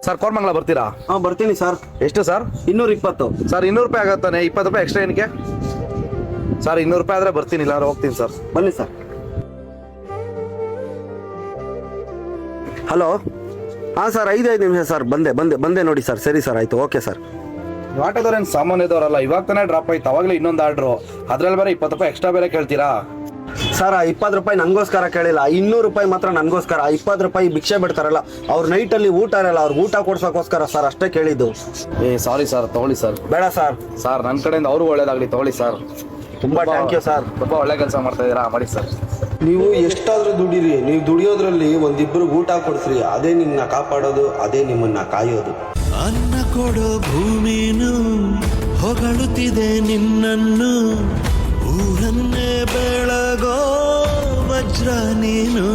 Sir Koramangala ಬರ್ತೀರಾ? ಬರ್ತೀನಿ sir. ಎಷ್ಟು ಸರ್? 220. ಸರ್ 200 ರೂಪಾಯಿ ಆಗತ್ತಾನೆ, 20 ರೂಪಾಯಿ ಎಕ್ಸ್ಟ್ರಾ ಏನಕ್ಕೆ ಸರ್? 200 ರೂಪಾಯಿ ಆದರೆ ಬರ್ತೀನಿ, ಇಲ್ಲ ಹೋಗ್ತೀನಿ ಸರ್. ಬನ್ನಿ ಸರ್. ಹಲೋ, ಹಾಂ ಸರ್, 5 ನಿಮಿಷ ಸರ್, ಬಂದೆ ನೋಡಿ ಸರ್. ಸರಿ ಸರ್, ಆಯಿತು, ಓಕೆ ಸರ್. ಆಟೋದವ್ರೇನು ಸಾಮಾನ್ಯದವರಲ್ಲ, ಇವಾಗ ತಾನೇ ಡ್ರಾಪ್ ಆಯ್ತು, ಅವಾಗಲೇ ಇನ್ನೊಂದು ಆರ್ಡ್ರು, ಅದ್ರಲ್ಲಿ ಬೇರೆ 20 ರೂಪಾಯಿ ಎಕ್ಸ್ಟ್ರಾ ಬೇರೆ ಕೇಳ್ತೀರಾ? ಸರ್, 20 ರೂಪಾಯಿ ನನಗೋಸ್ಕರ ಕೇಳಿಲ್ಲ, 200 ರೂಪಾಯಿ ಮಾತ್ರ ನನಗೋಸ್ಕರ. 20 ರೂಪಾಯಿ ಭಿಕ್ಷೆ ಬಿಡ್ತಾರಲ್ಲ, ಅವ್ರ ನೈಟಲ್ಲಿ ಊಟ ಇರಲ್ಲ, ಅವ್ರಿಗೆ ಊಟ ಕೊಡ್ಸೋಕ್ಕೋಸ್ಕರ ಸರ್, ಅಷ್ಟೇ ಕೇಳಿದ್ದು. ಸಾರಿ ಸರ್, ತಗೊಳ್ಳಿ ಸರ್. ಬೇಡ ಸರ್. ಸರ್ ನನ್ನ ಕಡೆಯಿಂದ ಅವ್ರಿಗೂ ಒಳ್ಳೇದಾಗಲಿ, ತಗೊಳ್ಳಿ ಸರ್. ತುಂಬ ಥ್ಯಾಂಕ್ ಯು ಸರ್. ತುಂಬ ಒಳ್ಳೆ ಕೆಲಸ ಮಾಡ್ತಾ ಇದ್ದೀರಾ, ಮಾಡಿ ಸರ್. ನೀವು ಎಷ್ಟಾದರೂ ದುಡೀರಿ, ನೀವು ದುಡಿಯೋದ್ರಲ್ಲಿ ಒಂದಿಬ್ಬರಿಗೆ ಊಟ ಕೊಡಿಸ್ರಿ, ಅದೇ ನಿಮ್ಮನ್ನ ಕಾಪಾಡೋದು, ಅದೇ ನಿಮ್ಮನ್ನ ಕಾಯೋದು. ಅನ್ನ ಕೊಡೋ ಭೂಮಿನು ಹೊಗಳುತ್ತಿದೆ ನಿನ್ನನ್ನು, ಊರನ್ನೇ ಬೆಳಗೋ ವಜ್ರ ನೀನು.